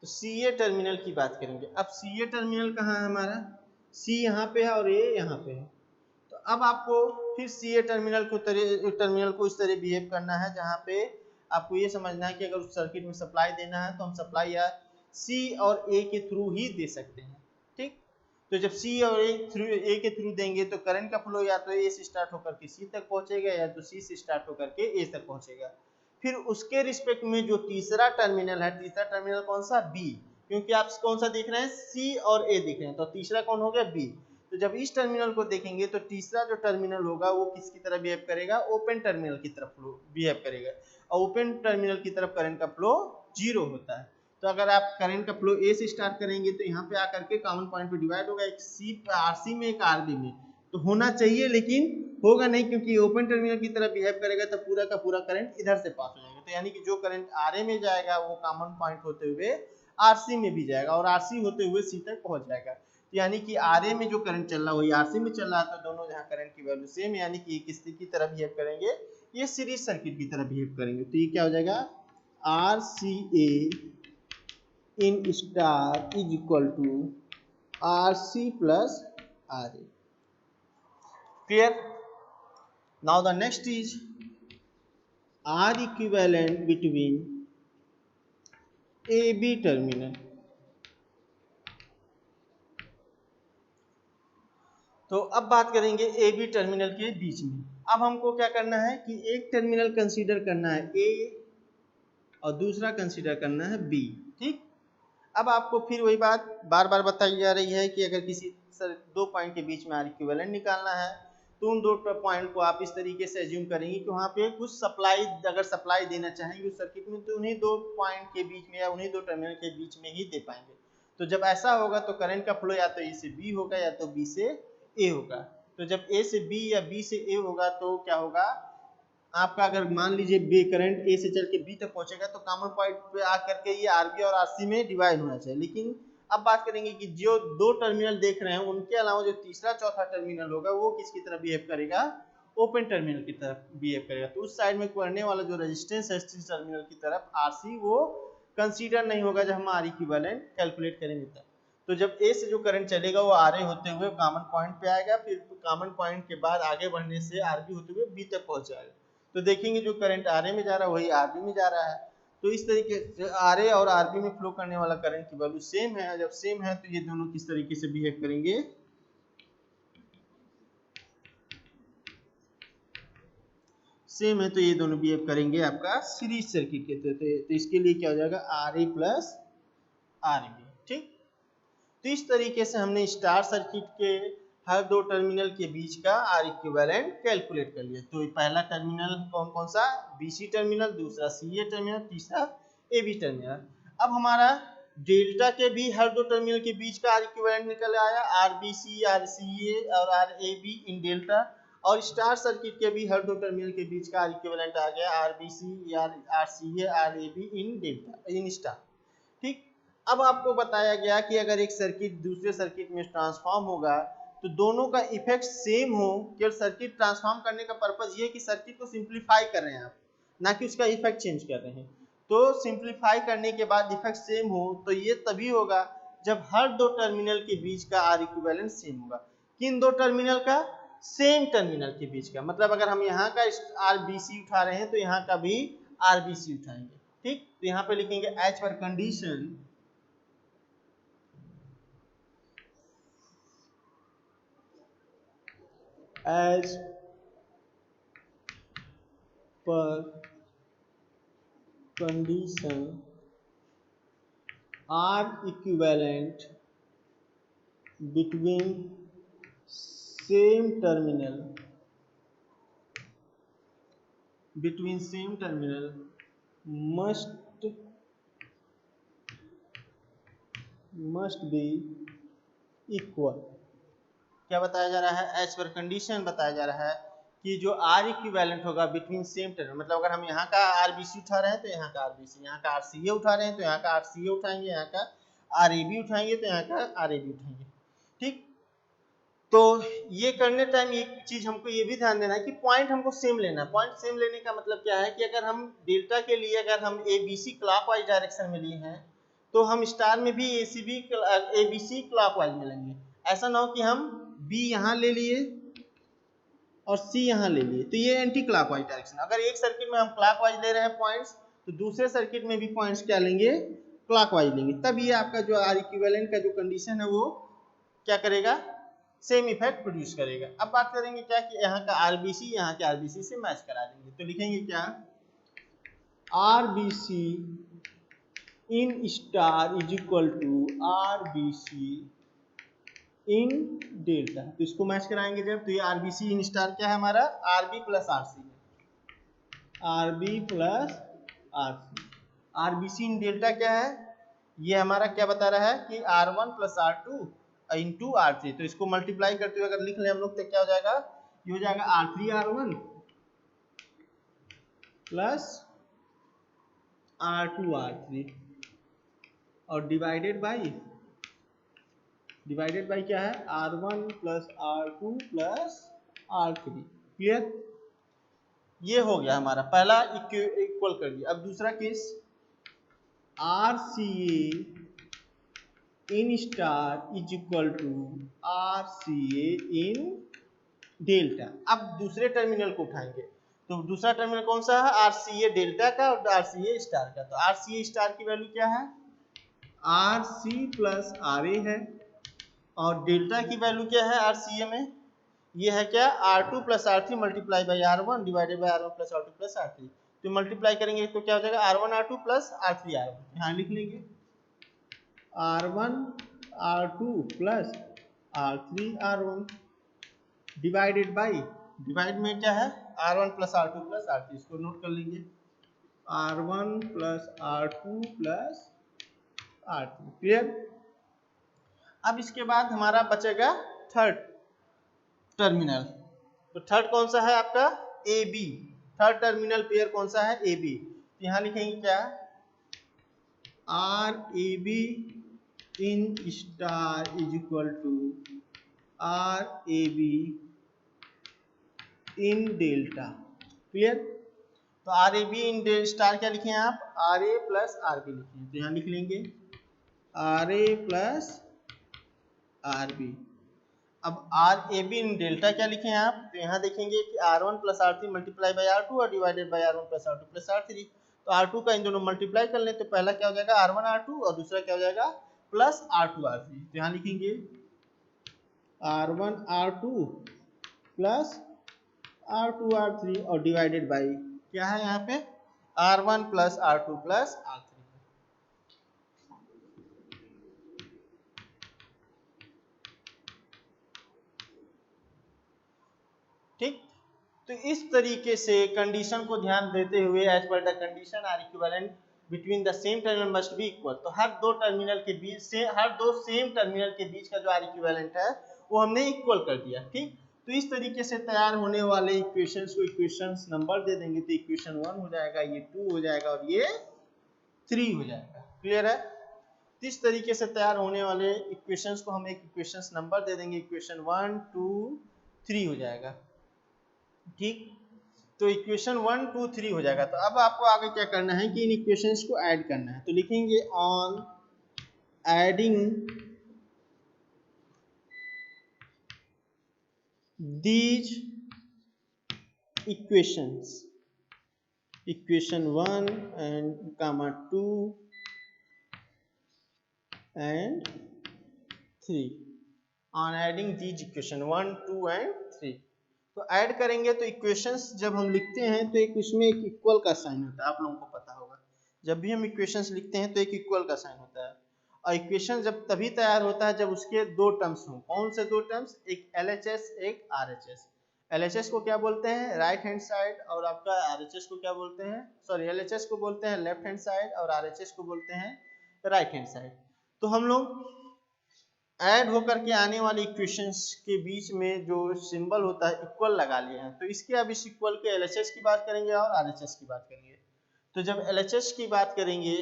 तो CA टर्मिनल की बात करेंगे। अब CA टर्मिनल कहाँ है हमारा, C यहाँ पे है और A यहाँ पे है। तो अब आपको फिर CA टर्मिनल को इस तरह बिहेव करना है, जहाँ पे आपको ये समझना है कि अगर उस सर्किट में सप्लाई देना है तो हम सप्लाई या C और A के थ्रू ही दे सकते हैं। ठीक, तो जब C और A के थ्रू देंगे तो करंट का फ्लो या तो A से स्टार्ट होकर के C तक पहुंचेगा, या तो C से स्टार्ट होकर के A तक पहुंचेगा। फिर उसके रिस्पेक्ट में जो तीसरा टर्मिनल है, तीसरा टर्मिनल कौन सा, B, क्योंकि आप कौन सा देख रहे हैं, C और A देख रहे हैं, तो तीसरा कौन हो गया, B। तो जब इस टर्मिनल को देखेंगे तो तीसरा जो टर्मिनल होगा वो किसकी तरह बिहेव करेगा, ओपन टर्मिनल की तरफ फ्लो बिहेव करेगा। और ओपन टर्मिनल की तरफ करंट का फ्लो 0 होता है। तो अगर आप करंट का फ्लो ए से स्टार्ट करेंगे तो यहाँ पे आकर के कॉमन पॉइंट पे डिवाइड होगा, एक सी आरसी में एक आरबी में। तो होना चाहिए लेकिन होगा नहीं, क्योंकि ओपन टर्मिनल की तरह बिहेव करेगा तो पूरा का पूरा करंट इधर से पास हो जाएगा। तो यानी कि जो करंट आरए में जाएगा वो कॉमन पॉइंट होते हुए आरसी में भी जाएगा और आरसी होते हुए सी तक पहुंच जाएगा। तो यानी कि आरए में जो करंट चल रहा है वही आरसी में चल रहा है, तो दोनों जहाँ करंट की वैल्यू सेम, यानी कि किस की तरह बिहेव करेंगे, ये सीरीज सर्किट की तरह बिहेव करेंगे। तो ये क्या हो जाएगा, R C A in star is equal to RC plus RA. Clear? Now the next is R equivalent between AB terminal। तो अब बात करेंगे AB टर्मिनल के बीच में। अब हमको क्या करना है कि एक टर्मिनल कंसीडर करना है A और दूसरा कंसीडर करना है B। ठीक, अब आपको फिर वही बात बार बार बताई जा रही है कि अगर किसी दो पॉइंट के बीच में आर इक्विवेलेंट निकालना है तो उन दो पॉइंट को आप इस तरीके से एज्यूम करेंगे कि वहाँ पे कुछ सप्लाई, अगर सप्लाई देना चाहेंगे उस सर्किट में तो उन्हीं दो पॉइंट के बीच में या उन्हीं दो टर्मिनल के बीच में ही दे पाएंगे। तो जब ऐसा होगा तो करंट का फ्लो या तो ए से बी होगा या तो बी से ए होगा। तो जब ए से बी या बी से ए होगा तो क्या होगा, आपका अगर मान लीजिए बी करंट ए से चल के बी तक पहुंचेगा तो कॉमन पॉइंट पे आकर के ये आरबी और आरसी में डिवाइड होना चाहिए। लेकिन अब बात करेंगे कि जो दो टर्मिनल देख रहे हैं उनके अलावा जो तीसरा चौथा टर्मिनल होगा वो किसकी तरह बिहेव करेगा, ओपन टर्मिनल की तरफ बिहेव करेगा। तो उस साइड में पढ़ने वाला जो रेजिस्टेंस है इस टर्मिनल की तरफ आरसी, वो कंसीडर नहीं होगा जब हम आर इक्विवेलेंट कैलकुलेट करेंगे तब। तो जब ए से जो करंट चलेगा वो आर ए होते हुए कॉमन पॉइंट पे आएगा, फिर कॉमन पॉइंट के बाद आगे बढ़ने से आरबी होते हुए बी तक पहुंच जाएगा। तो देखेंगे जो करंट आरए में जा रहा है वही आरबी में जा रहा है। तो इस तरीके से आरए और आरबी में फ्लो करने वाला करंट की वैल्यू सेम है। जब सेम है तो ये दोनों किस तरीके से बिहेव करेंगे, सेम है तो ये दोनों बिहेव करेंगे आपका सीरीज सर्किट के तो इसके लिए क्या हो जाएगा, आरए प्लस आरबी। ठीक, तो इस तरीके से हमने स्टार सर्किट के हर दो टर्मिनल के बीच का आर इक्विवेलेंट कैलकुलेट कर लिया। तो पहला टर्मिनल कौन कौन सा, बीसी टर्मिनल, दूसरा सीए टर्मिनल, तीसरा एबी टर्मिनल। अब हमारा डेल्टा के भी हर दो टर्मिनल के बीच का आर इक्विवेलेंट निकल आया, आरबीसी, आरसीए और आरएबी इन डेल्टा। और स्टार सर्किट के भी हर दो टर्मिनल के बीच का आर इक्विवेलेंट आ गया, RBC, RCA, RAB in delta, in star. ठीक, अब आपको बताया गया कि अगर एक सर्किट दूसरे सर्किट में ट्रांसफॉर्म होगा तो दोनों का इफेक्ट सेम हो, केवल सर्किट ट्रांसफॉर्म करने का पर्पज ये है कि सर्किट को सिंप्लीफाई कर रहे हैं आप, ना कि उसका इफेक्ट चेंज कर रहे हैं। तो सिंप्लीफाई करने के बाद इफेक्ट सेम हो तो ये तभी होगा जब हर दो टर्मिनल के बीच का आर इक्विवेलेंट सेम होगा। किन दो टर्मिनल का? सेम टर्मिनल के बीच का। मतलब अगर हम यहाँ का आर बी सी उठा रहे हैं तो यहाँ का भी आर बी सी उठाएंगे। ठीक, तो यहाँ पे लिखेंगे एच पर condition as per condition R equivalent between same terminal must be equal। क्या बताया जा रहा है? एच पर कंडीशन बताया जा रहा है कि जो आर इक्विवेलेंट होगा बिटवीन सेम टर्मिनल, मतलब अगर हम यहाँ का आरबीसी उठा रहे हैं तो यहाँ का आरबीसी, यहाँ का आरसीए उठा रहे हैं तो यहाँ का आरसीए उठाएंगे, यहाँ का आरएबी उठाएंगे तो यहाँ का आरएबी उठाएंगे। ठीक, तो ये करने टाइम एक चीज हमको ये भी ध्यान देना है कि पॉइंट हमको सेम लेना है। पॉइंट सेम लेने का मतलब क्या है कि अगर हम डेल्टा के लिए अगर हम A B C clockwise direction में लिए हैं तो हम स्टार में भी ए बी सी क्लॉकवाइज में लेंगे। ऐसा ना हो कि हम बी यहाँ ले लिए और सी यहाँ ले लिए, तो ये एंटी क्लॉकवाइज डायरेक्शन। अगर एक सर्किट में हम क्लॉकवाइज ले रहे हैं पॉइंट्स, तो दूसरे सर्किट में भी पॉइंट्स क्या लेंगे? क्लॉकवाइज लेंगे। तब ये आपका जो आर इक्विवेलेंट का जो कंडीशन है वो क्या करेगा? सेम इफेक्ट प्रोड्यूस करेगा। अब बात करेंगे क्या कि यहाँ का आरबीसी यहाँ के आरबीसी से मैच करा देंगे। तो लिखेंगे क्या? RBC in star is equal to RBC in delta. तो इसको मैच कराएंगे जब, तो ये आरबीसी इन स्टार क्या है हमारा? RB plus RC, RB plus RC. RBC in delta क्या है? ये हमारा क्या बता रहा है कि R1 plus R2 into R3। तो इसको मल्टीप्लाई करते हुए अगर लिख लें हम लोग तो क्या हो जाएगा? ये हो जाएगा R3R1 प्लस R2R3 और डिवाइडेड बाई क्या है? R1 plus R2 plus R3। Clear? ये हो गया हमारा पहला इक्वल कर दिया। अब दूसरा case RCA in star is equal to RCA in delta. अब दूसरे टर्मिनल को उठाएंगे, तो दूसरा टर्मिनल कौन सा है? RCA डेल्टा का और RCA स्टार का। तो RCA स्टार की वैल्यू क्या है? RC प्लस RA है, और डेल्टा की वैल्यू क्या है RCA में? ये है क्या? R2 plus R3 multiply by R1 divided by R1 plus R2 plus R3। तो मल्टीप्लाई करेंगे तो क्या हो जाएगा? R1 R2 plus R3 R1। यहाँ लिख लेंगे R1 R2 plus R3 R1 divided by, divide में क्या है? R1 plus R2 plus R3। इसको नोट कर लेंगे, R1 plus R2 plus R3। Clear? अब इसके बाद हमारा बचेगा थर्ड टर्मिनल। तो थर्ड कौन सा है आपका? A B. Third terminal pair कौन सा है? A B. तो यहाँ लिखेंगे क्या? R A B in star is equal to R A B in delta. Clear? तो R A B in star क्या लिखे आप? R A plus R B लिखे। तो यहाँ लिख लेंगे R A plus R B. अब R A B in delta क्या लिखे हैं आप? तो यहाँ देखेंगे कि R1 plus R3 multiply by R2 और divided by R1 plus R2 plus R3। तो R2 का इन दोनों मल्टीप्लाई कर लें तो पहला क्या हो जाएगा? R1 R2 और दूसरा क्या हो जाएगा? Plus R2 R3। तो यहाँ लिखेंगे R1 R2 plus R2 R3 और डिवाइडेड बाई क्या है यहाँ पे? R1 plus R2 plus R3। ठीक, तो इस तरीके से कंडीशन को ध्यान देते हुए as per the condition R equivalent between the same terminal must be equal. तो हर दो टर्मिनल के बीच से, हर दो सेम टर्मिनल के बीच का जो आर इक्विवेलेंट है वो हमने इक्वल कर दिया। ठीक, तो इस तरीके से तैयार होने वाले इक्वेशंस को इक्वेशंस नंबर दे देंगे। तो इक्वेशन 1 हो जाएगा, ये 2 हो जाएगा और ये 3 हो जाएगा। क्लियर है? तो इस तरीके से तैयार होने वाले इक्वेशंस को हम एक इक्वेशंस नंबर दे देंगे, इक्वेशन 1 2 3 हो जाएगा। ठीक, तो इक्वेशन 1 2 3 हो जाएगा। तो अब आपको आगे क्या करना है कि इन इक्वेशंस को ऐड करना है। तो लिखेंगे on adding these equations, equation 1 and comma 2 and 3, on adding these equation 1 2 and 3। तो ऐड करेंगे तो इक्वेशंस जब हम लिखते हैं तो एक उसमें एक इक्वल का साइन होता है, आप लोगों को पता होगा। जब भी हम इक्वेशंस लिखते हैं तो एक इक्वल का साइन होता है, और इक्वेशन जब तभी तैयार होता है जब उसके दो टर्म्स हों। कौन से दो टर्म्स? एक LHS एक RHS। LHS को क्या बोलते हैं? राइट हैंड साइड, और आपका RHS को क्या बोलते हैं? सॉरी, LHS को बोलते हैं लेफ्ट हैंड साइड और RHS को बोलते हैं राइट हैंड साइड। तो हम लोग ऐड होकर के आने वाले इक्वेशंस के बीच में जो सिंबल होता है इक्वल लगा लिए हैं। तो इसके अब इस इक्वल के LHS की बात करेंगे और RHS की बात करेंगे। तो जब LHS की बात करेंगे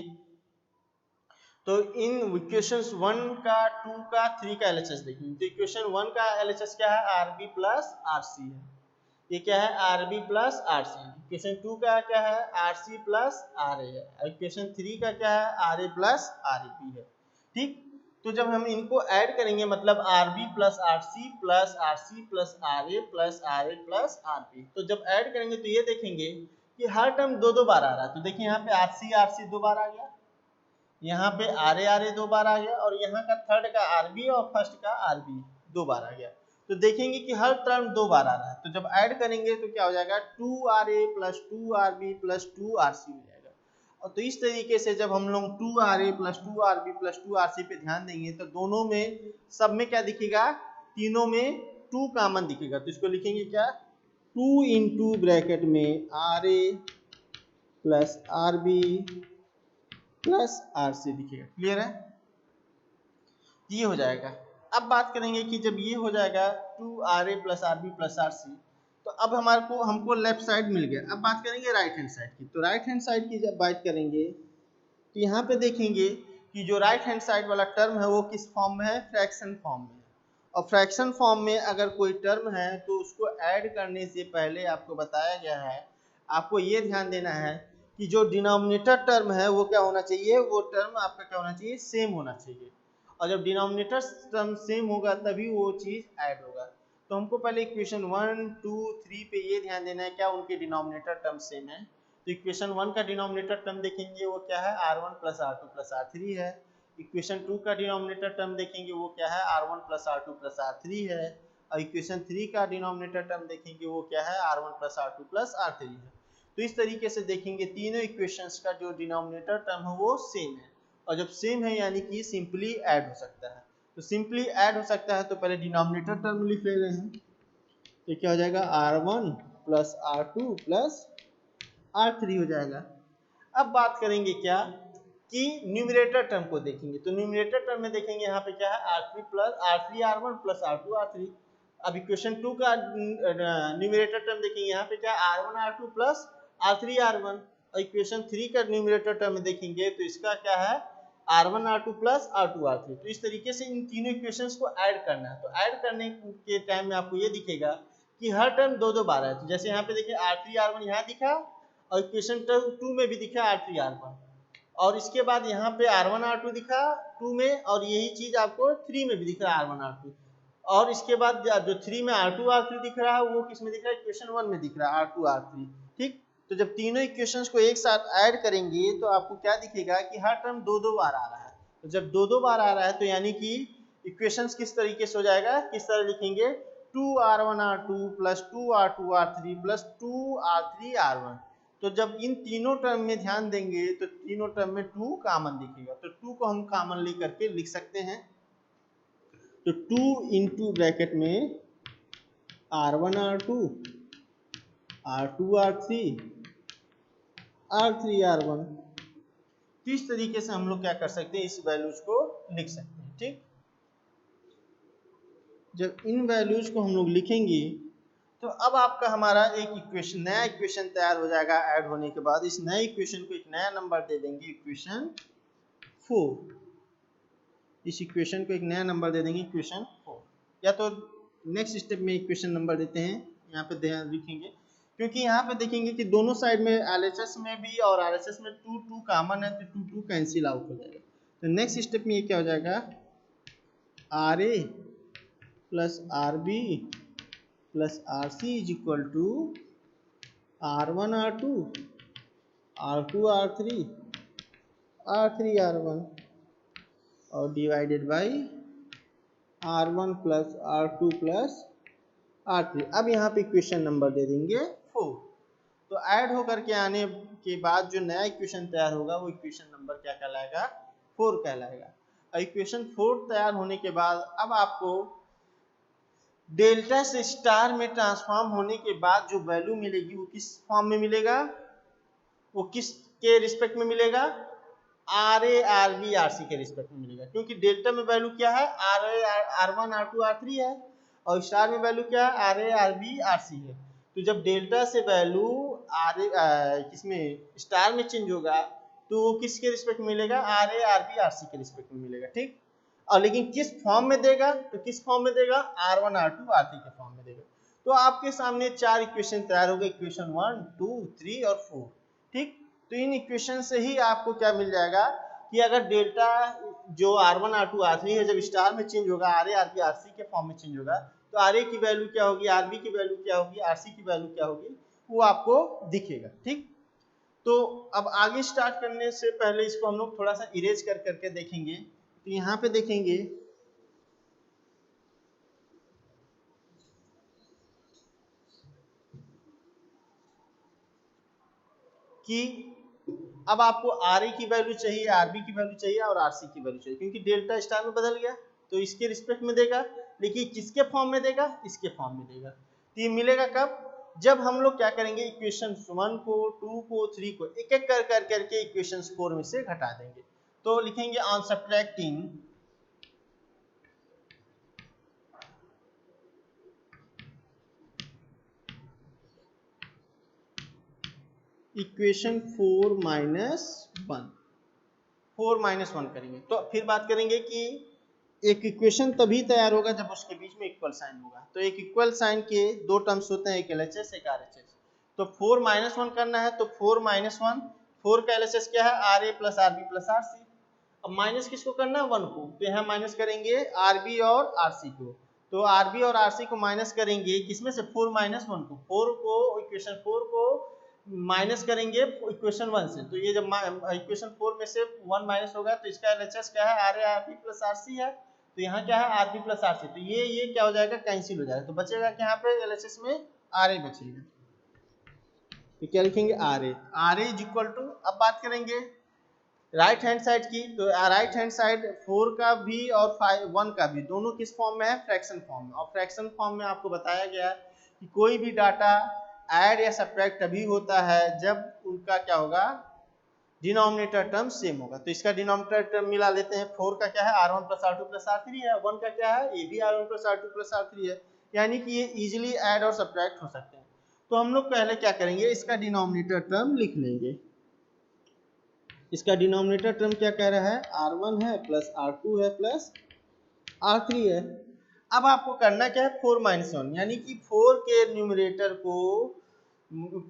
तो इन इक्वेशंस 1 का 2 का 3 का LHS देखेंगे। तो इक्वेशन 1 का LHS क्या है? RB प्लस RC है। ये क्या है? RB plus RC। इक्वेशन 2 का क्या है? RC प्लस RA है। इक्वेशन 3 का क्या है? RA प्लस RB है। ठीक, तो जब हम इनको ऐड करेंगे मतलब RB plus RC plus RC plus RA plus RA plus RB, तो जब ऐड करेंगे तो ये देखेंगे कि हर टर्म दो दो बार आ रहा है। तो देखिए यहाँ पे RC दो बार आ गया, यहाँ पे RA दो बार आ गया, और यहाँ का थर्ड का RB और फर्स्ट का RB दो बार आ गया। तो देखेंगे कि हर टर्म दो बार आ रहा है। तो जब ऐड करेंगे तो क्या हो जाएगा? 2RA plus 2RB plus 2RC हो जाएगा। और तो इस तरीके से जब हम लोग 2RA plus 2RB plus 2RC पे ध्यान देंगे तो दोनों में सब में क्या दिखेगा? तीनों में 2 कॉमन दिखेगा। तो इसको लिखेंगे क्या? 2 इंटू ब्रैकेट में RA plus RB plus RC दिखेगा। क्लियर है? ये हो जाएगा। अब बात करेंगे कि जब ये हो जाएगा 2RA plus RB plus RC, तो अब हमारे को हमको लेफ्ट साइड मिल गया। अब बात करेंगे राइट हैंड साइड की। तो राइट हैंड साइड की जब बात करेंगे तो यहाँ पे देखेंगे कि जो राइट हैंड साइड वाला टर्म है वो किस फॉर्म में है? फ्रैक्शन फॉर्म में है। और फ्रैक्शन फॉर्म में अगर कोई टर्म है तो उसको ऐड करने से पहले आपको बताया गया है, आपको ये ध्यान देना है कि जो डिनोमिनेटर टर्म है वो क्या होना चाहिए? वो टर्म आपका क्या होना चाहिए? सेम होना चाहिए। और जब डिनोमिनेटर टर्म सेम होगा तभी वो चीज ऐड होगा। तो हमको पहले इक्वेशन 1 2 3 पे ये ध्यान देना है क्या उनके डिनोमिनेटर टर्म सेम है। तो इक्वेशन 1 का डिनोमिनेटर टर्म देखेंगे वो क्या है? R1 plus R2 plus R3 है। इक्वेशन 2 का डिनोमिनेटर टर्म देखेंगे वो क्या है? R1 plus R2 plus R3 है। और इक्वेशन 3 का डिनोमिनेटर टर्म देखेंगे वो क्या है? R1 plus R2 plus R3 है। तो इस तरीके से देखेंगे तीनों इक्वेशंस का जो डिनोमिनेटर टर्म है वो सेम है, और जब सेम है यानी कि सिंपली ऐड हो सकता है। तो सिंपली ऐड हो सकता है तो पहले डिनोमिनेटर टर्म लिख ले रहे हैं। तो क्या हो जाएगा? R1 plus R2 plus R3 हो जाएगा। अब बात करेंगे क्या कि न्यूमरेटर टर्म को देखेंगे। तो न्यूमरेटर टर्म में देखेंगे यहाँ पे क्या है? R3 plus R3R1 plus R2 R3। अब इक्वेशन 2 का न्यूमरेटर टर्म देखेंगे यहाँ पे क्या? R1R2 plus R3R1। और इक्वेशन 3 का न्यूमरेटर टर्म में देखेंगे तो इसका क्या है? R1R2 plus R2R3। तो इस तरीके से इन तीनों इक्वेशंस को ऐड करना है। तो ऐड करने के टाइम में आपको ये दिखेगा कि हर टर्म दो दो बार है। तो जैसे यहाँ पे देखिए R3R1 यहाँ दिखा, और इक्वेशन 2 में भी दिखा R3R1, और इसके बाद यहाँ पे R1R2 दिखा 2 में, और यही चीज आपको 3 में भी दिख रहा है R1R2। और इसके बाद जो 3 में R2R3 दिख रहा है वो किस में दिख रहा है? इक्वेशन 1 में दिख रहा है R2R3। ठीक, तो जब तीनों इक्वेशंस को एक साथ ऐड करेंगे तो आपको क्या दिखेगा कि हर टर्म दो दो बार आ रहा है। तो जब दो दो बार आ रहा है तो यानी कि इक्वेशंस किस तरीके से हो जाएगा? किस तरह लिखेंगे? 2R1R2 plus 2R2R3 plus 2R3R1। तो जब इन तीनों टर्म में ध्यान देंगे तो तीनों टर्म में 2 कॉमन दिखेगा। तो 2 को हम कॉमन लेकर के लिख सकते हैं। तो 2 इंटू ब्रैकेट में R1R2 R2R3 R3R1। तो इस तरीके से हम लोग क्या कर सकते हैं? इस वैल्यूज को लिख सकते हैं। ठीक, जब इन वैल्यूज को हम लोग लिखेंगे तो अब आपका हमारा एक इक्वेशन, नया इक्वेशन तैयार हो जाएगा। ऐड होने के बाद इस नए इक्वेशन को एक नया नंबर दे देंगे, इक्वेशन 4। इस इक्वेशन को एक नया नंबर दे देंगे इक्वेशन 4, या तो नेक्स्ट स्टेप में इक्वेशन नंबर देते हैं, यहाँ पे ध्यान लिखेंगे क्योंकि यहाँ पे देखेंगे कि दोनों साइड में LHS में भी और RHS में 2 2 कॉमन है, तो 2 2 कैंसिल आउट हो जाएगा। तो नेक्स्ट स्टेप में ये क्या हो जाएगा, RA plus RB plus RC is equal to R1 R2 R2 R3 R3 R1 और divided by R1 plus R2 plus R3। अब यहाँ पे इक्वेशन नंबर दे देंगे 4। तो ऐड होकर के आने के बाद जो नया इक्वेशन तैयार होगा वो इक्वेशन नंबर क्या कहलाएगा, 4 कहलाएगा। और इक्वेशन 4 तैयार होने के बाद अब आपको डेल्टा से स्टार में ट्रांसफॉर्म होने के बाद जो वैल्यू मिलेगी वो किस फॉर्म में मिलेगा, वो किस के रिस्पेक्ट में मिलेगा, RA RB RC के रिस्पेक्ट में मिलेगा। क्योंकि डेल्टा में वैल्यू क्या है, R1 R2 R3 है और स्टार में वैल्यू क्या है, RA RB RC है। तो जब डेल्टा से वैल्यू किसमें स्टार में चेंज होगा तो वो किसके रिस्पेक्ट में मिलेगा, RA RB RC के रिस्पेक्ट में मिलेगा, ठीक। और लेकिन किस फॉर्म में देगा, तो किस फॉर्म में देगा, R1 R2 R3 के फॉर्म में देगा। तो आपके सामने 4 इक्वेशन तैयार हो गए, इक्वेशन 1 2 3 और 4, ठीक। तो इन इक्वेशन से ही आपको क्या मिल जाएगा कि अगर डेल्टा जो R1 R2 R3 है जब स्टार में चेंज होगा, RA RB RC के फॉर्म में चेंज होगा, तो RA की वैल्यू क्या होगी, RB की वैल्यू क्या होगी, RC की वैल्यू क्या होगी, वो आपको दिखेगा, ठीक। तो अब आगे स्टार्ट करने से पहले इसको हम लोग थोड़ा सा इरेज कर करके देखेंगे। तो यहाँ पे देखेंगे कि अब आपको RA की वैल्यू चाहिए, RB की वैल्यू चाहिए और RC की वैल्यू चाहिए, क्योंकि डेल्टा स्टार में बदल गया तो इसके रिस्पेक्ट में देगा, लेकिन किसके फॉर्म में देगा, इसके फॉर्म में देगा। तो ये मिलेगा कब, जब हम लोग क्या करेंगे, इक्वेशन 1 को 2 को 3 को एक एक कर करके इक्वेशन 4 में से घटा देंगे। तो लिखेंगे on subtracting equation 4 minus 1, 4 minus 1 करेंगे। तो फिर बात करेंगे कि एक इक्वेशन तभी तैयार होगा जब उसके बीच में इक्वल साइन होगा। तो एक इक्वल साइन के दो टर्म्स होते हैं, एक LHS एक RHS। तो 4 माइनस 1 करना है तो 4 माइनस 1, 4 का LHS क्या है, RA plus RB plus RC। अब माइनस किसको करना है, 1 को, तो यहाँ माइनस करेंगे RB और RC को। तो RB और RC को माइनस करेंगे किसमें से, 4 माइनस 1 को, 4 को इक्वेशन 4 को माइनस करेंगे इक्वेशन 1 से। तो ये जब इक्वेशन 4 में से 1 माइनस होगा तो इसका LHS क्या है, RA RB प्लस RC है। तो यहाँ क्या है, RB प्लस RC। तो ये क्या हो जाएगा, कैंसिल हो जाएगा। तो बचेगा कि यहाँ पे LHS में RA बचेगा। तो क्या लिखेंगे, RA इज इक्वल टू, अब बात करेंगे राइट हैंड साइड की। तो राइट हैंड साइड 4 का भी और 1 का भी दोनों किस फॉर्म में है, फ्रैक्शन फॉर्म में। और फ्रैक्शन फॉर्म में आपको बताया गया कि कोई भी डाटा ऐड या सब्ट्रैक्ट तभी होता है जब उनका क्या होगा, डिनोमिनेटर टर्म सेम होगा। तो इसका डिनोमिनेटर टर्म मिला लेते हैं। 4 का क्या है, R1 plus R2 plus R3 है, 1 का क्या है, ये भी R1 plus R2 plus R3 है, यानी कि ये इजीली ऐड और सब्ट्रैक्ट हो सकते हैं। तो हम लोग पहले क्या करेंगे, इसका डिनोमिनेटर टर्म लिख लेंगे। इसका डिनोमिनेटर टर्म क्या कह रहा है, R1 है प्लस R2 है प्लस R3 है। अब आपको करना क्या है, 4 माइनस 1, यानी कि 4 के न्यूमरेटर को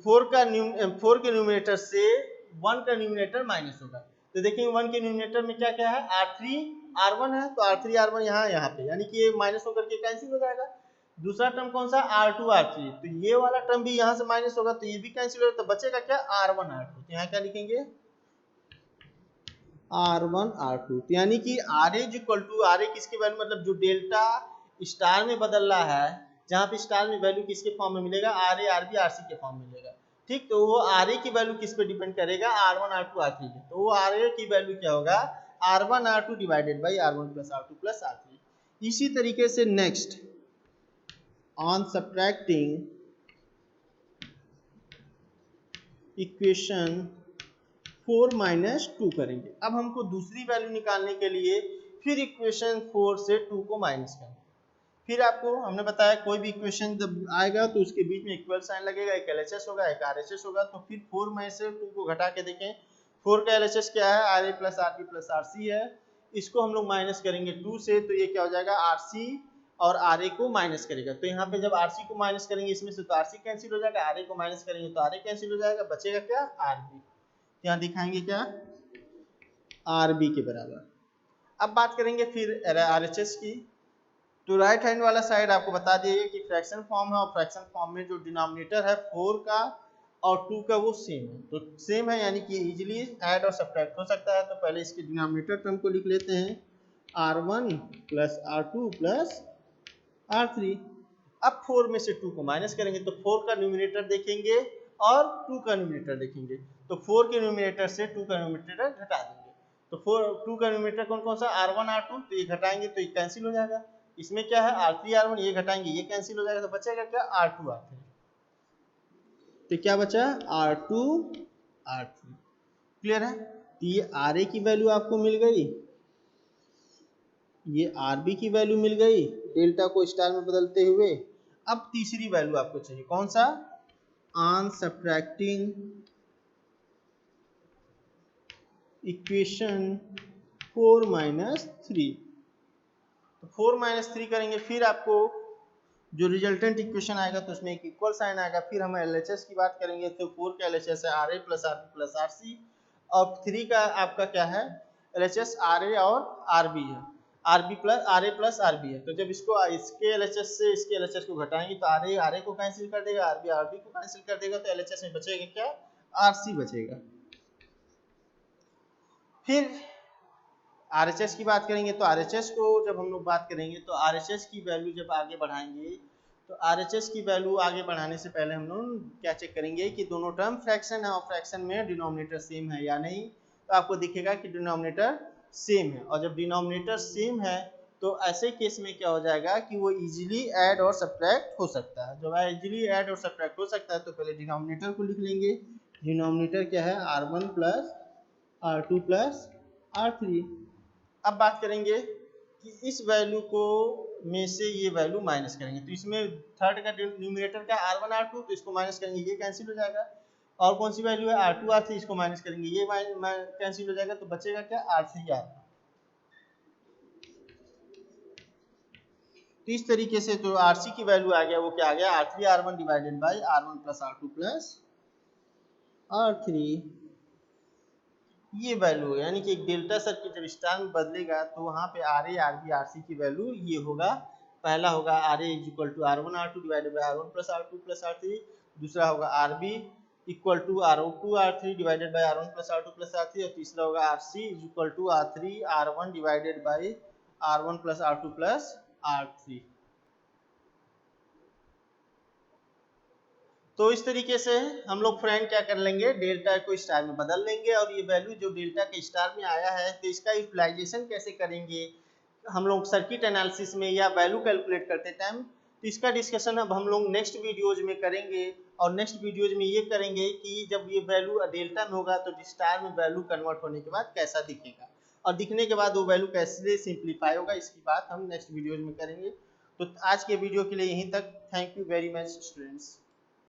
4 के न्यूमरेटर से 1 का न्यूमरेटर माइनस होगा। तो देखिए 1 के न्यूमरेटर में क्या क्या है, R3 R1 है, तो R3 R1 यहाँ पे, यानी कि ये माइनस होकर के कैंसिल हो जाएगा। दूसरा टर्म कौन सा, R2 R3, तो ये वाला टर्म भी यहाँ से माइनस होगा तो ये भी कैंसिल होगा। तो बचेगा क्या, R1 R2। तो यहाँ क्या लिखेंगे, R1 R2। तो यानी कि RA इक्वल टू, RA किसके वैल्यू, मतलब जो डेल्टा स्टार में बदल रहा है, जहाँ पे स्टार में वैल्यू किसके फॉर्म में मिलेगा, RA RB RC के फॉर्म में मिलेगा, ठीक। तो वो RA की वैल्यू किस पे डिपेंड करेगा, R1 R2 R3 पे। तो वो RA की वैल्यू क्या होगा, R1 R2 divided by R1 plus R2 plus R3। इसी तरीके से next on subtracting equation 4 minus 2 करेंगे। अब हमको दूसरी वैल्यू निकालने के लिए फिर इक्वेशन 4 से 2 को माइनस करना। फिर आपको हमने बताया कोई भी इक्वेशन जब आएगा तो उसके बीच में इक्वल साइन लगेगा, एक LHS होगा एक RHS होगा। तो फिर 4 में से 2 को घटा के देखें, 4 का LHS क्या है, RA plus RB plus RC है, इसको हम लोग माइनस करेंगे 2 से, तो ये क्या हो जाएगा RC और RA को माइनस करेगा। तो यहाँ पे जब RC को माइनस करेंगे इसमें से तो RC कैंसिल हो जाएगा, RA को माइनस करेंगे तो RA कैंसिल हो जाएगा, बचेगा क्या RB। यहाँ दिखाएंगे क्या RB के बराबर। अब बात करेंगे फिर RHS की। तो राइट हैंड वाला साइड आपको बता दिए कि फ्रैक्शन फॉर्म है, और फ्रैक्शन फॉर्म में जो डिनोमिनेटर है 4 का और 2 का वो सेम है। तो सेम है यानी कि इजीली ऐड और सब्ट्रैक्ट हो सकता है। तो पहले इसके डिनोमिनेटर टर्म को लिख लेते हैं R1 plus R2 plus R3। अब 4 में से 2 को माइनस करेंगे तो 4 का न्यूमिनेटर देखेंगे और 2 का न्यूमिनेटर देखेंगे। तो 4 के न्यूमिनेटर से 2 का न्यूमिनेटर घटा देंगे। तो 2 का न्यूमिनेटर कौन कौन सा R1 R2, तो ये घटाएंगे तो ये कैंसिल हो जाएगा। इसमें क्या है R3 R1, ये घटाएंगे ये कैंसिल हो जाएगा, तो बचेगा क्या R2 R3। तो क्या बचा R2 R3। क्लियर है। तो ये RA की वैल्यू आपको मिल गई, ये RB की वैल्यू मिल गई डेल्टा को स्टार में बदलते हुए। अब तीसरी वैल्यू आपको चाहिए, कौन सा, ऑन सब्ट्रैक्टिंग इक्वेशन 4 माइनस 3। तो 4 माइनस 3 करेंगे, फिर आपको जो रिजल्टेंट इक्वेशन आएगा तो उसमें एक इक्वल साइन आएगा। फिर हम LHS की बात करेंगे, तो 4 का LHS है RA plus RB plus RC, और 3 का आपका क्या है LHS RA और RB है, RB plus RA plus RB है। तो जब इसको इसके LHS से इसके LHS को घटाएंगे तो RA को कैंसिल कर देगा, RB RB को कैंसिल कर देगा, तो LHS में बचेगा क्या RC बचेगा। फिर RHS की बात करेंगे, तो RHS को जब हम लोग बात करेंगे तो RHS की वैल्यू जब आगे बढ़ाएंगे, तो RHS की वैल्यू आगे बढ़ाने से पहले हम लोग क्या चेक करेंगे कि दोनों टर्म फ्रैक्शन है और फ्रैक्शन में डिनोमिनेटर सेम है या नहीं। तो आपको दिखेगा कि डिनोमिनेटर सेम है, और जब डिनोमिनेटर सेम है तो ऐसे केस में क्या हो जाएगा कि वो इजीली ऐड और सब्ट्रैक्ट हो सकता है। जब इजीली ऐड और सब्ट्रैक्ट हो सकता है तो पहले डिनोमिनेटर को लिख लेंगे। डिनोमिनेटर क्या है R1 plus R2 plus R3। अब बात करेंगे कि इस वैल्यू को में से ये वैल्यू माइनस करेंगे, तो इसमें थर्ड का न्यूमरेटर का R1 R2, तो इसको माइनस करेंगे ये कैंसिल हो जाएगा। और कौन सी वैल्यू है R2 R3, इसको माइनस करेंगे ये कैंसिल हो जाएगा, तो बचेगा क्या R3 R। तो इस तरीके से जो RC की वैल्यू आ गया वो क्या आ गया R3 R1 divided by R1 plus R2 plus R3। ये वैल्यू यानी कि एक डेल्टा सर्किट जब स्टार में बदलेगा तो वहाँ पे RA RB RC की वैल्यू ये होगा। पहला होगा RA is equal to R1 R2 divided by R1 plus R2 plus R3। दूसरा होगा RB equal to R2 R3 divided by R1 plus R2 plus R3। और तीसरा होगा RC is equal to R3 R1 divided by R1 plus R2 plus R3। तो इस तरीके से हम लोग फ्रेंड क्या कर लेंगे, डेल्टा को स्टार में बदल लेंगे, और ये वैल्यू जो डेल्टा के स्टार में आया है तो इसका यूटिलाइजेशन कैसे करेंगे हम लोग सर्किट एनालिसिस में या वैल्यू कैलकुलेट करते टाइम, तो इसका डिस्कशन अब हम लोग नेक्स्ट वीडियोज में करेंगे। और नेक्स्ट वीडियोज में ये करेंगे कि जब ये वैल्यू डेल्टा में होगा तो स्टार में वैल्यू कन्वर्ट होने के बाद कैसा दिखेगा, और दिखने के बाद वो वैल्यू कैसे सिंप्लीफाई होगा, इसकी बात हम नेक्स्ट वीडियोज में करेंगे। तो आज के वीडियो के लिए यहीं तक। Thank you very much students.